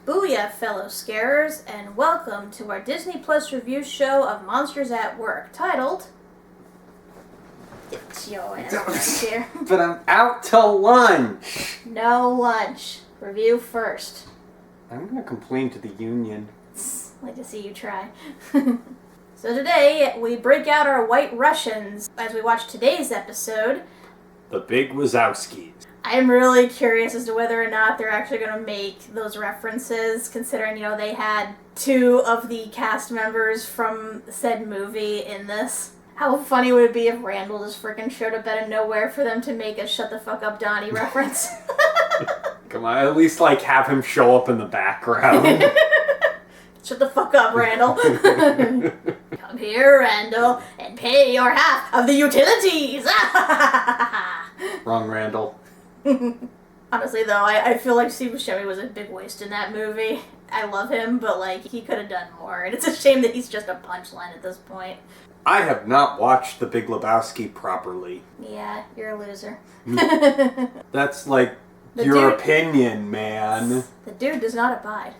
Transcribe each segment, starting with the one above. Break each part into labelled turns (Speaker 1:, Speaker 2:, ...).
Speaker 1: Booyah, fellow scarers, and welcome to our Disney Plus review show of Monsters at Work, titled... It's your ass right here.
Speaker 2: But I'm out till lunch.
Speaker 1: No lunch. Review first.
Speaker 2: I'm gonna complain to the union.
Speaker 1: Like to see you try. So today, we break out our White Russians as we watch today's episode.
Speaker 2: The Big Wazowskis.
Speaker 1: I'm really curious as to whether or not they're actually going to make those references, considering, they had two of the cast members from said movie in this. How funny would it be if Randall just freaking showed up out of nowhere for them to make a shut the fuck up Donnie reference?
Speaker 2: Come on, at least have him show up in the background.
Speaker 1: Shut the fuck up, Randall. Come here, Randall, and pay your half of the utilities.
Speaker 2: Wrong, Randall.
Speaker 1: Honestly, though, I feel like Steve Buscemi was a big waste in that movie. I love him, but, he could have done more. And it's a shame that he's just a punchline at this point.
Speaker 2: I have not watched The Big Lebowski properly.
Speaker 1: Yeah, you're a loser.
Speaker 2: That's, your opinion, man.
Speaker 1: The dude does not abide.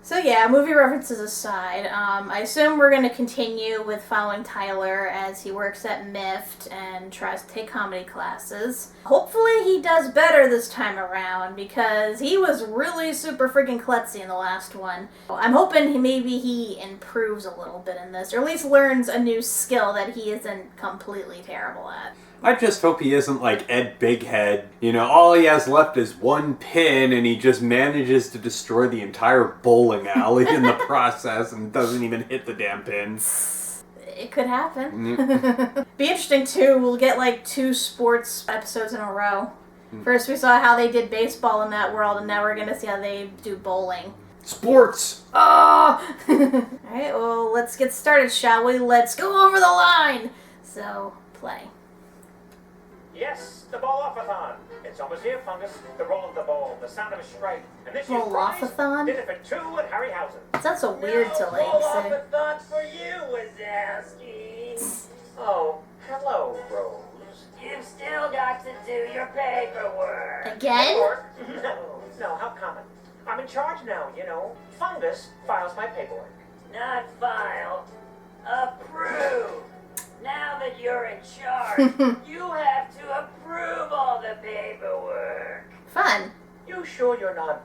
Speaker 1: So yeah, movie references aside, I assume we're going to continue with following Tylor as he works at MIFT and tries to take comedy classes. Hopefully he does better this time around, because he was really super freaking klutzy in the last one. I'm hoping maybe he improves a little bit in this, or at least learns a new skill that he isn't completely terrible at.
Speaker 2: I just hope he isn't like Ed Bighead. All he has left is one pin and he just manages to destroy the entire bowling alley in the process and doesn't even hit the damn pin.
Speaker 1: It could happen. Be interesting too, we'll get 2 sports episodes in a row. First we saw how they did baseball in that world, and now we're going to see how they do bowling.
Speaker 2: Sports!
Speaker 1: Oh! Alright, well, let's get started, shall we? Let's go over the line! So, play.
Speaker 3: Yes, the ball-off-a-thon. It's almost here, Fungus. The roll of the ball, the sound of a strike. And this year's prize,
Speaker 1: Roll-off-a-thon?
Speaker 3: did it for 2 at Harryhausen.
Speaker 1: Sounds so weird to say.
Speaker 3: Roll-off-a-thon for you, Wazowski. Oh, hello, Rose.
Speaker 4: You've still got to do your paperwork.
Speaker 1: Again?
Speaker 3: No, how common. I'm in charge now, Fungus files my paperwork.
Speaker 4: Not file. Approve. Now that you're in charge, you have to approve all the paperwork.
Speaker 1: Fun.
Speaker 3: You sure you're not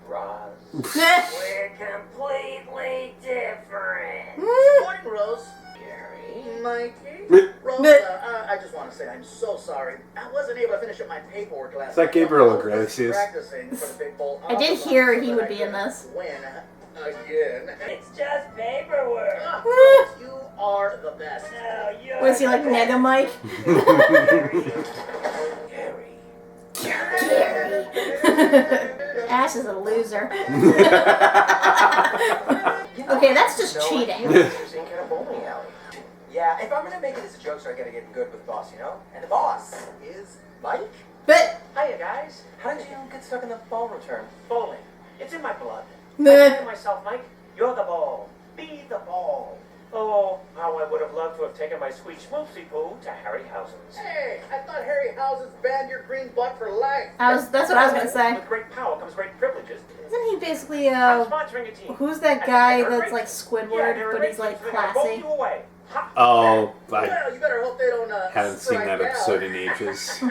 Speaker 3: Roz?
Speaker 4: We're completely different.
Speaker 5: Morning, Rose.
Speaker 3: Gary?
Speaker 5: Mikey? Rosa, I just want to say I'm so sorry. I wasn't able to finish up my paperwork last night.
Speaker 2: Is that Gabriel
Speaker 5: I was
Speaker 2: Iglesias?
Speaker 5: practicing for the big bowl.
Speaker 1: I did hear he would be in this.
Speaker 5: Win again.
Speaker 4: It's just paperwork.
Speaker 5: You are the best.
Speaker 4: No, you're
Speaker 1: Was he like Mega Mike?
Speaker 3: Gary.
Speaker 1: Ash is a loser. Okay, that's just cheating.
Speaker 6: Yeah, if I'm gonna make it as a jokester, I gotta get good with the boss, And the boss is Mike.
Speaker 1: But...
Speaker 3: Hiya, guys.
Speaker 6: How did you get stuck in the ball return?
Speaker 3: Bowling. It's in my blood. I
Speaker 1: Meh.
Speaker 3: say to myself, Mike, you're the ball. Be the ball. Oh, how I would have loved to have taken my sweet schmoopsy-poo to Harryhausen's.
Speaker 5: Hey, I thought Harryhausen's banned your green butt for life.
Speaker 1: that's what I was gonna say.
Speaker 3: With great power comes great privileges.
Speaker 1: Isn't he basically,
Speaker 3: I'm sponsoring a team.
Speaker 1: who's that
Speaker 3: And
Speaker 1: guy
Speaker 3: they're
Speaker 1: that's
Speaker 3: great.
Speaker 1: like Squidward, but he's like
Speaker 3: They're gonna roll
Speaker 1: classy?
Speaker 3: you away. Ha!
Speaker 2: Oh, I
Speaker 5: Well, you better hope they don't,
Speaker 2: haven't seen
Speaker 5: strike
Speaker 2: that
Speaker 5: out.
Speaker 2: episode in ages.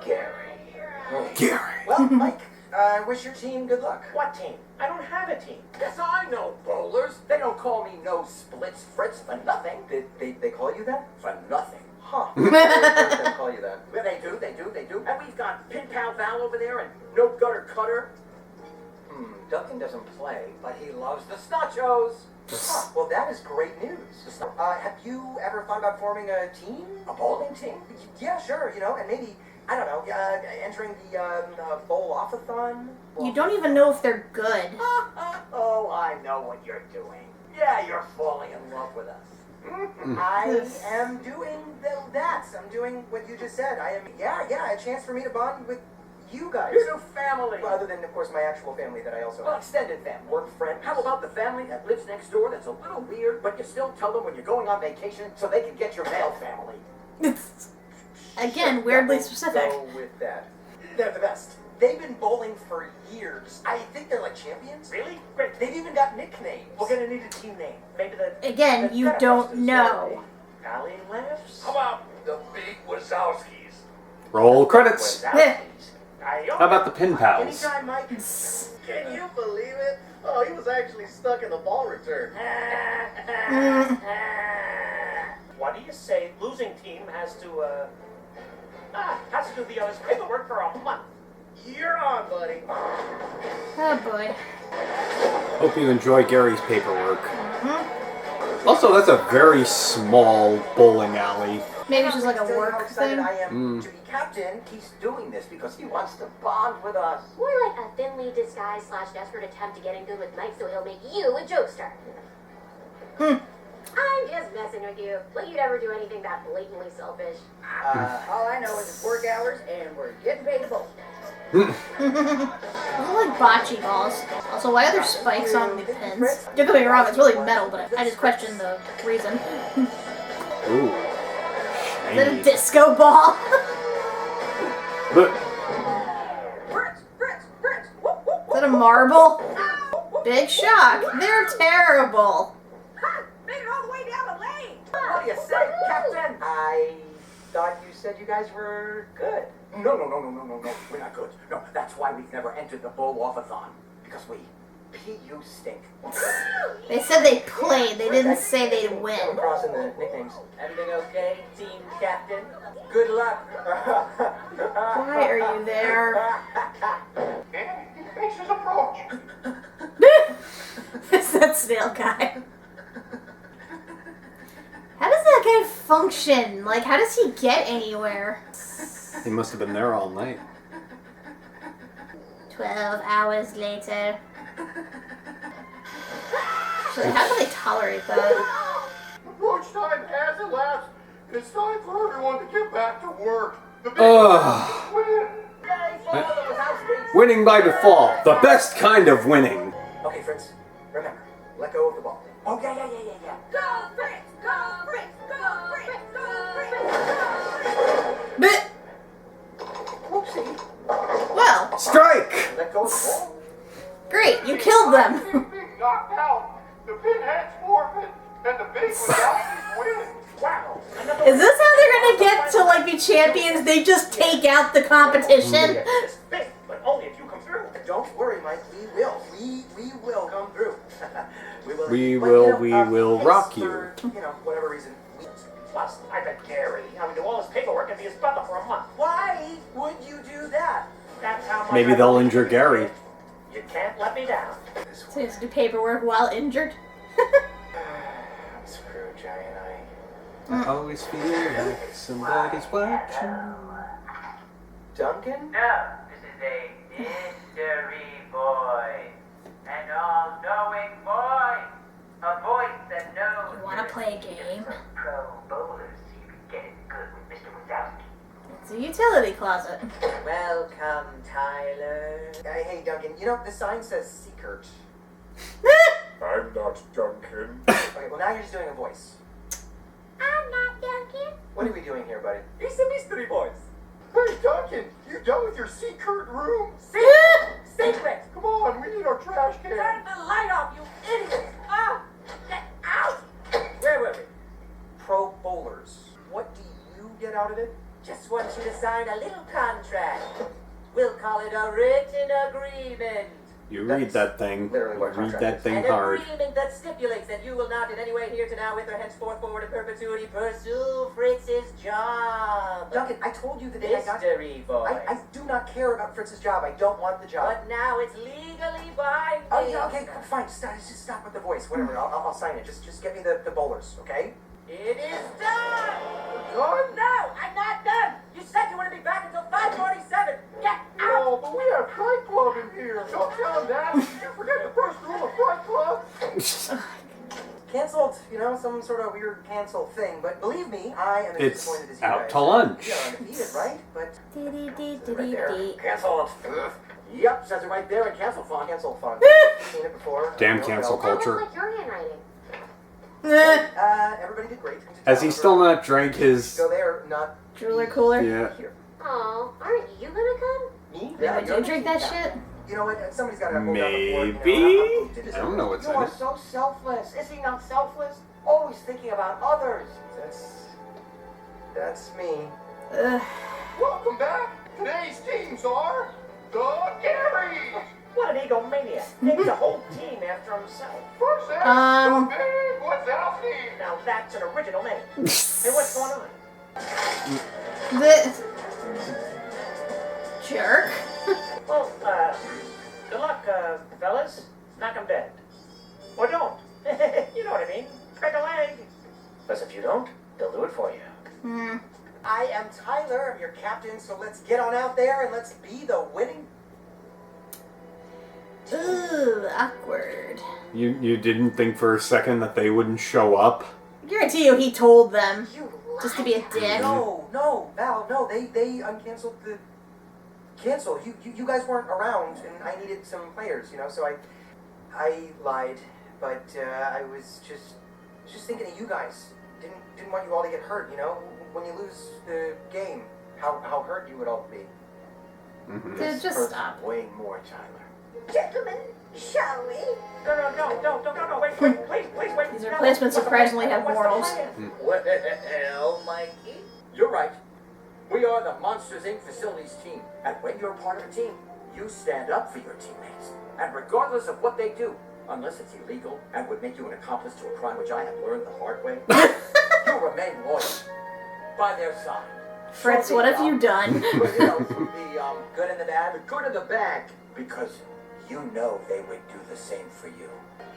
Speaker 6: Gary. Well, Mike, I wish your team good luck.
Speaker 3: What team? I don't have a team.
Speaker 6: Yes, I know bowlers. They don't call me no splits Fritz for nothing. They call you that? For nothing. Huh. They call you that. Well, they do. And we've got Pin Pal Val over there and No Gutter Cutter. Duncan doesn't play, but he loves the Snachos. Huh, well, that is great news. Have you ever thought about forming a team? A bowling team? Yeah, sure, and maybe, I don't know, entering the bowl-off-a-thon?
Speaker 1: You don't even know if they're good.
Speaker 6: Oh, I know what you're doing. Yeah, you're falling in love with us. I am doing that. I'm doing what you just said. A chance for me to bond with you guys.
Speaker 3: Your new family.
Speaker 6: Well, other than, of course, my actual family that I also have. Extended family. Work friend. How about the family that lives next door that's a little weird, but you still tell them when you're going on vacation so they can get your mail family?
Speaker 1: Again, weirdly specific.
Speaker 6: Go with that. They're the best. They've been bowling for years. I think they're like champions.
Speaker 3: Really? Great.
Speaker 6: They've even got nicknames.
Speaker 3: We're gonna need a team name. Maybe the...
Speaker 1: Again,
Speaker 3: the
Speaker 1: you
Speaker 3: Titlecard
Speaker 1: don't
Speaker 3: sisters,
Speaker 1: know.
Speaker 3: Alley Laughs?
Speaker 7: How about the big Wazowskis?
Speaker 2: Roll credits.
Speaker 3: Wazowskis.
Speaker 2: How about the Pin Pals?
Speaker 6: Anytime, Mike.
Speaker 5: Can you believe it? Oh, he was actually stuck in the ball return.
Speaker 3: What do you say losing team has to do the other's paperwork for a month?
Speaker 5: You're on, buddy.
Speaker 1: Oh boy.
Speaker 2: Hope you enjoy Gary's paperwork. Also, that's a very small bowling alley.
Speaker 1: Maybe it's just like a
Speaker 6: Tell you how
Speaker 1: work
Speaker 6: excited
Speaker 1: thing.
Speaker 6: I am to be captain. He's doing this because he wants to bond with us.
Speaker 8: More like a thinly disguised / desperate attempt to get in good with Mike so he'll make you a jokester. I'm just messing with you. Like you'd ever do anything that blatantly selfish.
Speaker 9: All I know is it's work hours and we're getting paid to bowl.
Speaker 1: Those are like bocce balls. Also, why are there spikes on the pins? Don't get me wrong, it's really metal, but I just question the reason.
Speaker 2: Ooh.
Speaker 1: Is that a disco ball?
Speaker 2: Look.
Speaker 1: Is that a marble? Big shock. They're terrible.
Speaker 9: Made it all the way down the lane.
Speaker 6: What do you say, Captain? I thought you said you guys were good. No. We're not good. No, that's why we've never entered the bowl-off-a-thon. Because we PU stink.
Speaker 1: They said they played. They didn't say they'd win.
Speaker 6: Across in the nicknames.
Speaker 4: Everything okay, team captain?
Speaker 6: Good luck.
Speaker 1: Why are you there?
Speaker 7: And he makes his approach.
Speaker 1: It's that snail guy. How does that guy function? Like, how does he get anywhere?
Speaker 2: He must have been there all night.
Speaker 1: 12 hours later. Actually, how do they tolerate that?
Speaker 7: Approach time has elapsed. It's time for everyone to get back to work. The big
Speaker 2: Ugh.
Speaker 7: win.
Speaker 2: Winning by default. The best kind of winning.
Speaker 6: Okay, Fritz. Remember, let go of the ball. Oh, yeah.
Speaker 9: Go, Fritz! Go, Fritz! Go, Fritz! Go, Fritz!
Speaker 1: But,
Speaker 6: Whoopsie.
Speaker 1: well,
Speaker 2: Strike!
Speaker 6: Let go of the ball.
Speaker 1: great, you killed them.
Speaker 7: Being knocked out. The pinheads forfeit, and the big Wazowskis win.
Speaker 3: Wow.
Speaker 1: Is this how they're gonna get to, like, be champions? They just take out the competition?
Speaker 3: This big, but only if you come through.
Speaker 6: Don't worry, Mike. We will. We will come through.
Speaker 2: We
Speaker 6: But,
Speaker 2: will
Speaker 6: in
Speaker 2: rock
Speaker 6: case
Speaker 2: you.
Speaker 6: for, whatever reason.
Speaker 3: Plus, I bet Gary having to do all his paperwork and be his butler for a month.
Speaker 6: Why would you do that?
Speaker 3: That's how much
Speaker 2: Maybe
Speaker 3: I
Speaker 2: they'll
Speaker 3: believe
Speaker 2: injure
Speaker 3: you.
Speaker 2: Gary.
Speaker 3: You can't let me down.
Speaker 1: So he has to do paperwork while injured?
Speaker 3: I'm screwed, Giant Eye.
Speaker 2: I always feel like somebody's watching.
Speaker 6: Duncan?
Speaker 4: No, this is a mystery voice. An all-knowing voice. A voice that knows.
Speaker 1: You wanna play a game?
Speaker 4: Some pro bowlers so you can get it good with Mr. Wazowski.
Speaker 1: It's a utility closet.
Speaker 4: Welcome, Tyler.
Speaker 6: Hey, Duncan. The sign says Secret.
Speaker 7: I'm not Duncan.
Speaker 6: Okay, well, now you're just doing a voice.
Speaker 8: I'm not Duncan.
Speaker 6: What are we doing here, buddy?
Speaker 7: He's a mystery voice. Hey, Duncan, you done with your secret room?
Speaker 9: Secret!
Speaker 7: Come on, we need our trash can.
Speaker 9: Turn the light off, you idiot! Get out!
Speaker 6: Where were we? Pro bowlers. What do you get out of it?
Speaker 4: Just want you to sign a little contract. We'll call it a written agreement.
Speaker 2: You read that thing.
Speaker 6: Literally what
Speaker 2: Read
Speaker 6: contract
Speaker 2: that
Speaker 6: is.
Speaker 2: thing
Speaker 4: An
Speaker 2: hard.
Speaker 4: agreement that stipulates that you will not in any way here to now with or henceforth forward in perpetuity pursue Fritz's job.
Speaker 6: Duncan, I told you the day I got
Speaker 4: Mystery voice.
Speaker 6: I do not care about Fritz's job. I don't want the job.
Speaker 4: But now it's legally binding.
Speaker 6: Oh, yeah, okay, fine. Just stop with the voice. Whatever. I'll sign it. Just get me the bowlers, okay?
Speaker 4: It is done.
Speaker 7: Done?
Speaker 4: No, I'm not done. You said you wouldn't be back until 5:47. Get out.
Speaker 7: No, but we have Fight Club in here. Don't tell him that. You forget the first rule of Fight Club.
Speaker 6: Canceled, some sort of weird cancel thing. But believe me, I am as
Speaker 2: It's
Speaker 6: disappointed as you
Speaker 2: out
Speaker 6: guys.
Speaker 2: to lunch.
Speaker 6: We are undefeated, right? But right there.
Speaker 1: Dee-dee-dee-dee-dee.
Speaker 6: Cancel. Yep, says it right there in cancel font. Cancel font. Seen it before.
Speaker 2: Damn cancel
Speaker 8: That looks
Speaker 2: culture.
Speaker 8: like your handwriting.
Speaker 6: Everybody did great.
Speaker 2: Has he still not drank his...
Speaker 6: So they're not
Speaker 1: Drooler cooler?
Speaker 2: Yeah.
Speaker 6: here.
Speaker 8: Oh, aren't you gonna come?
Speaker 6: Me?
Speaker 1: Yeah, would
Speaker 6: you're
Speaker 1: you drink
Speaker 6: the
Speaker 1: that
Speaker 6: team
Speaker 1: shit?
Speaker 6: captain. You know what? Somebody's got to hold down the fort.
Speaker 2: Maybe?
Speaker 6: You know,
Speaker 2: I don't know what's
Speaker 6: You
Speaker 2: in
Speaker 6: are
Speaker 2: it.
Speaker 6: so selfless. Is he not selfless? Always thinking about others. That's me.
Speaker 1: Ugh.
Speaker 7: Welcome back. Today's teams are the Garys.
Speaker 3: What an egomaniac. Named the whole team after himself.
Speaker 7: Versus the big Wazowskis.
Speaker 3: Now that's an original name. Hey, what's going on?
Speaker 1: The jerk.
Speaker 3: Well, good luck, fellas. Knock 'em dead. Or don't. You know what I mean. Break a leg. Because if you don't, they'll do it for you.
Speaker 1: Hmm.
Speaker 6: I am Tylor. I'm your captain. So let's get on out there and let's be the winning.
Speaker 1: Ooh, awkward.
Speaker 2: You didn't think for a second that they wouldn't show up?
Speaker 1: I guarantee you he told them.
Speaker 6: You
Speaker 1: Just to be a dick.
Speaker 6: No, Val, no. They uncanceled the cancel. You guys weren't around, and I needed some players. You know, so I lied, but I was just thinking of you guys. Didn't want you all to get hurt. You know, when you lose the game, how hurt you would all be.
Speaker 2: Mm-hmm.
Speaker 1: Dude, just
Speaker 6: Hurt
Speaker 1: stop.
Speaker 6: way more, Tyler.
Speaker 9: Gentlemen, shall we?
Speaker 3: No, wait, please, wait.
Speaker 1: These replacements surprisingly have morals.
Speaker 6: Well, Mikey, you're right. We are the Monsters Inc. Facilities team, and when you're part of a team, you stand up for your teammates. And regardless of what they do, unless it's illegal and would make you an accomplice to a crime which I have learned the hard way, you remain loyal by their side.
Speaker 1: Fritz, what have you done?
Speaker 6: But, you know, the good and the bad, the good and the bad, because you know they would do the same for you.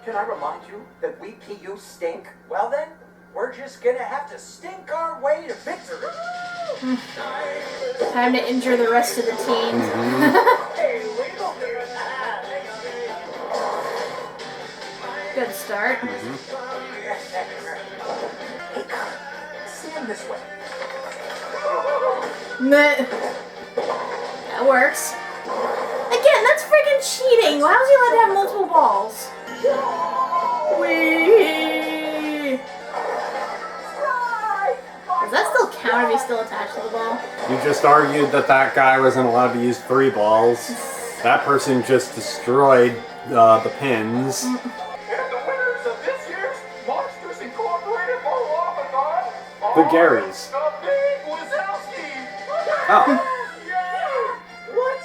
Speaker 6: Can I remind you that we PU stink? Well then, we're just gonna have to stink our way to victory.
Speaker 1: Time to injure the rest of the team. Good start.
Speaker 6: Hey, stand this way.
Speaker 1: That works. Again, that's freaking cheating. How is he allowed to have multiple balls? Whee! Does that still count if he's still attached to the ball?
Speaker 2: You just argued that guy wasn't allowed to use 3 balls. That person just destroyed the pins.
Speaker 7: And the winners of this year's Monsters Incorporated Ball-Off-a-thon
Speaker 2: The
Speaker 7: are
Speaker 2: Garys.
Speaker 7: the big Wazowskis.
Speaker 2: Oh.
Speaker 3: What?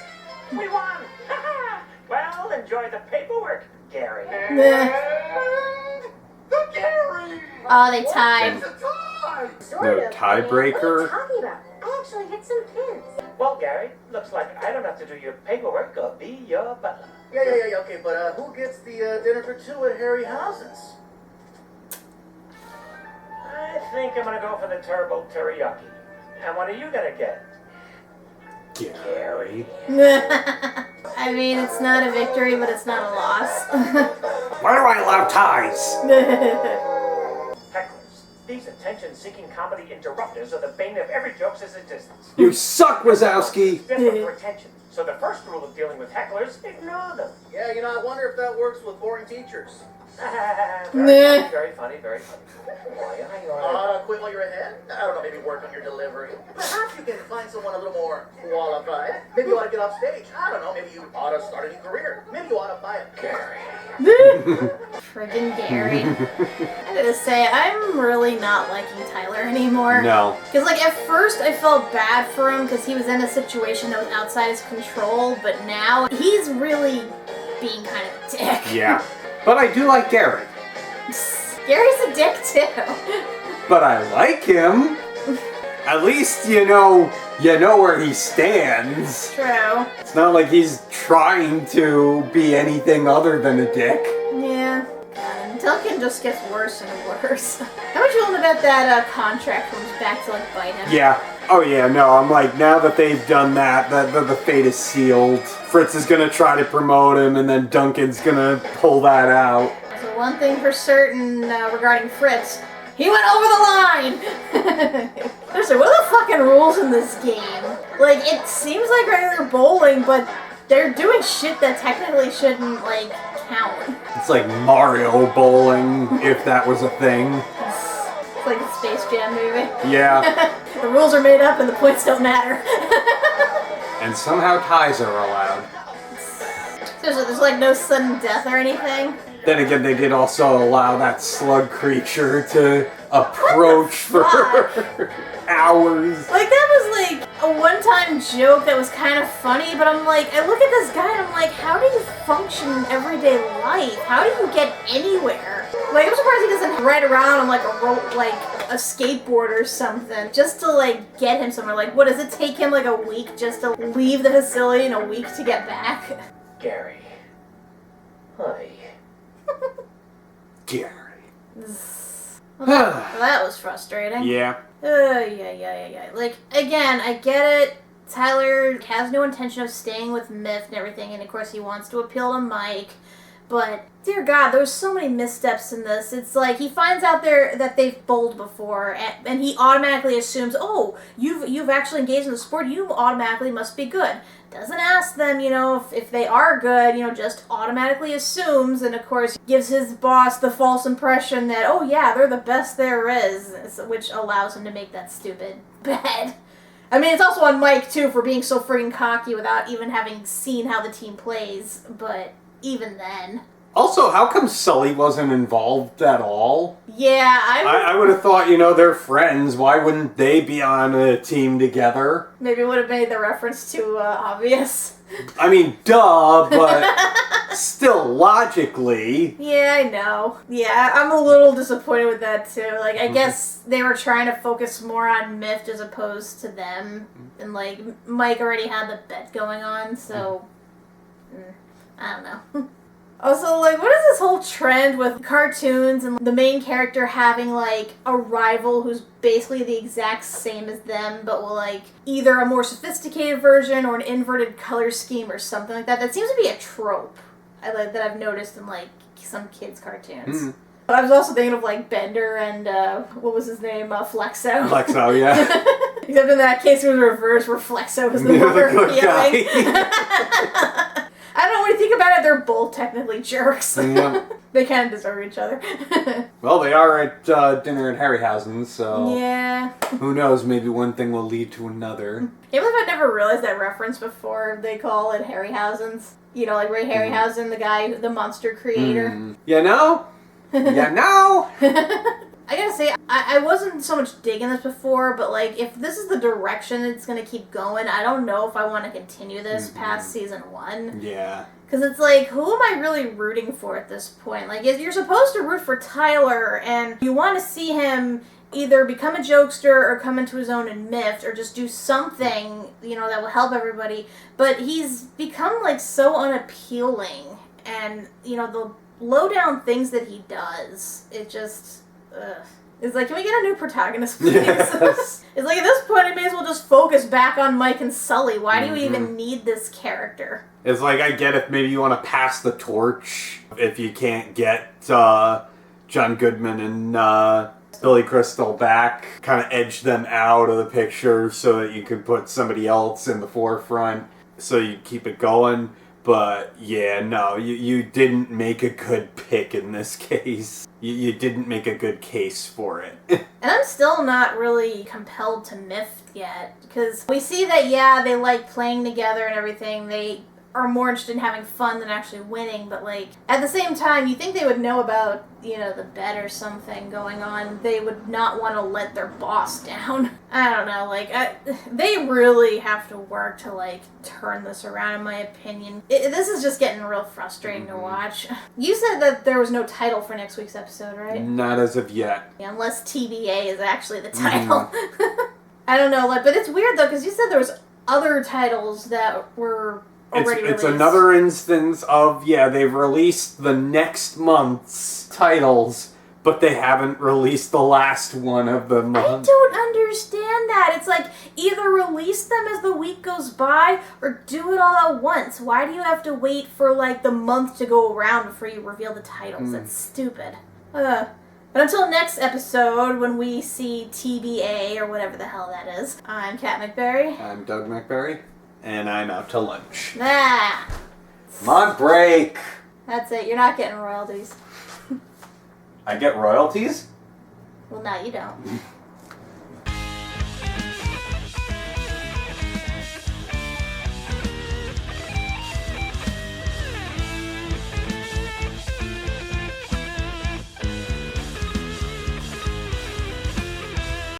Speaker 3: We won! Well, enjoy the paperwork, Gary.
Speaker 7: And the Garys.
Speaker 1: Oh, they tied.
Speaker 7: It's a tie.
Speaker 2: No tiebreaker?
Speaker 8: What are you talking about? I actually hit some pins.
Speaker 3: Well, Gary, looks like I don't have to do your paperwork or be your butler.
Speaker 5: Yeah, okay, but who gets the dinner for 2 at Harryhausen's?
Speaker 3: I think I'm gonna go for the turbo teriyaki. And what are you gonna get?
Speaker 2: Gary.
Speaker 1: I mean, it's not a victory, but it's not a loss.
Speaker 2: Why do I allow ties?
Speaker 3: Hecklers. These attention-seeking comedy interrupters are the bane of every joke's existence.
Speaker 2: You suck, Wazowski!
Speaker 3: Different for attention. So the first rule of dealing with hecklers, ignore them.
Speaker 5: Yeah, you know, I wonder if that works with boring teachers.
Speaker 3: Very funny. Why,
Speaker 5: Quit while you're ahead? I don't know, maybe work on your delivery. Perhaps you can find someone a little more qualified. Maybe you ought to get off stage. I don't know, maybe you ought to start a new career. Maybe you ought to buy a Gary.
Speaker 1: Friggin' Gary. I gotta say, I'm really not liking Tylor anymore.
Speaker 2: No.
Speaker 1: Because, like, at first I felt bad for him because he was in a situation that was outside his control, but now he's really being kind of a dick.
Speaker 2: Yeah. But I do like Gary.
Speaker 1: Gary's a dick, too.
Speaker 2: But I like him. At least you know where he stands.
Speaker 1: True.
Speaker 2: It's not like he's trying to be anything other than a dick.
Speaker 1: Yeah. Duncan just gets worse and worse. How much you feeling about that contract comes back to, like, bite him?
Speaker 2: Yeah. Oh yeah, no, I'm like, now that they've done that, the fate is sealed. Fritz is gonna try to promote him, and then Duncan's gonna pull that out.
Speaker 1: So one thing for certain regarding Fritz, he went over the line! Seriously, what are the fucking rules in this game? Like, it seems like regular bowling, but they're doing shit that technically shouldn't, like, count.
Speaker 2: It's like Mario bowling, if that was a thing.
Speaker 1: It's like a Space Jam movie.
Speaker 2: Yeah.
Speaker 1: The rules are made up and the points don't matter.
Speaker 2: And somehow ties are allowed.
Speaker 1: There's like no sudden death or anything.
Speaker 2: Then again, they did also allow that slug creature to approach for hours.
Speaker 1: Like, that was like a one-time joke that was kind of funny, but I'm like, I look at this guy and I'm like, how do you function in everyday life? How do you get anywhere? Like, I'm surprised he doesn't ride around on like a skateboard or something, just to like get him somewhere. Like, what, does it take him like a week just to leave the facility and a week to get back?
Speaker 3: Gary. Hi.
Speaker 2: Gary.
Speaker 1: Well, that was frustrating.
Speaker 2: Yeah.
Speaker 1: Yeah. Like, again, I get it. Tylor has no intention of staying with MIFT and everything, and of course he wants to appeal to Mike. But, dear God, there's so many missteps in this. It's like, he finds out there that they've bowled before, and he automatically assumes, oh, you've actually engaged in the sport, you automatically must be good. Doesn't ask them, if they are good, just automatically assumes, and of course gives his boss the false impression that, oh yeah, they're the best there is, which allows him to make that stupid bet. I mean, it's also on Mike, too, for being so friggin' cocky without even having seen how the team plays, but even then.
Speaker 2: Also, how come Sully wasn't involved at all?
Speaker 1: Yeah,
Speaker 2: I would have thought, they're friends. Why wouldn't they be on a team together?
Speaker 1: Maybe it would have made the reference too obvious.
Speaker 2: I mean, duh, but still logically.
Speaker 1: Yeah, I know. Yeah, I'm a little disappointed with that too. Like, I guess they were trying to focus more on MIFT as opposed to them. And, like, Mike already had the bet going on, so I don't know. Also, like, what is this whole trend with cartoons and the main character having, like, a rival who's basically the exact same as them, but with, like, either a more sophisticated version or an inverted color scheme or something like that? That seems to be a trope that I've noticed in, like, some kids' cartoons. Mm. But I was also thinking of, like, Bender and, what was his name? Flexo.
Speaker 2: Flexo, yeah.
Speaker 1: Except in that case it was reversed, where Flexo was the more
Speaker 2: good guy.
Speaker 1: I don't know, when you think about it, they're both technically jerks.
Speaker 2: Yeah.
Speaker 1: They kind of deserve each other.
Speaker 2: Well, they are at dinner at Harryhausen's, so...
Speaker 1: Yeah.
Speaker 2: Who knows, maybe one thing will lead to another.
Speaker 1: Can't believe I never realized that reference before. They call it Harryhausen's. Like Ray Harryhausen, the guy, the monster creator.
Speaker 2: You know?
Speaker 1: I gotta say, I wasn't so much digging this before, but, like, if this is the direction it's gonna keep going, I don't know if I want to continue this past season 1.
Speaker 2: Yeah.
Speaker 1: Because it's like, who am I really rooting for at this point? Like, you're supposed to root for Tylor, and you want to see him either become a jokester or come into his own in MIFT, or just do something, that will help everybody. But he's become, like, so unappealing, and, the low-down things that he does, it just... Ugh. It's like, can we get a new protagonist, please?
Speaker 2: Yes.
Speaker 1: It's like, at this point, I may as well just focus back on Mike and Sully. Why do you even need this character?
Speaker 2: It's like, I get if maybe you want to pass the torch, if you can't get John Goodman and Billy Crystal back, kind of edge them out of the picture so that you can put somebody else in the forefront, so you keep it going. But, yeah, no, you didn't make a good pick in this case. You didn't make a good case for it.
Speaker 1: And I'm still not really compelled to MIFT yet, because we see that, yeah, they like playing together and everything. They are more interested in having fun than actually winning, but, like, at the same time, you think they would know about, the bet or something going on. They would not want to let their boss down. I don't know, like, they really have to work to, like, turn this around, in my opinion. This is just getting real frustrating to watch. You said that there was no title for next week's episode, right?
Speaker 2: Not as of yet.
Speaker 1: Yeah, unless TBA is actually the title. I don't know, like, but it's weird, though, because you said there was other titles that were...
Speaker 2: It's another instance of, they've released the next month's titles, but they haven't released the last one of the month.
Speaker 1: I don't understand that. It's like, either release them as the week goes by, or do it all at once. Why do you have to wait for, like, the month to go around before you reveal the titles? That's stupid. But until next episode, when we see TBA, or whatever the hell that is, I'm Kat MacBerrie.
Speaker 2: I'm Doug MacBerrie. And I'm out to lunch.
Speaker 1: Ah!
Speaker 2: Come on, break!
Speaker 1: That's it. You're not getting royalties.
Speaker 2: I get royalties?
Speaker 1: Well, no, you don't.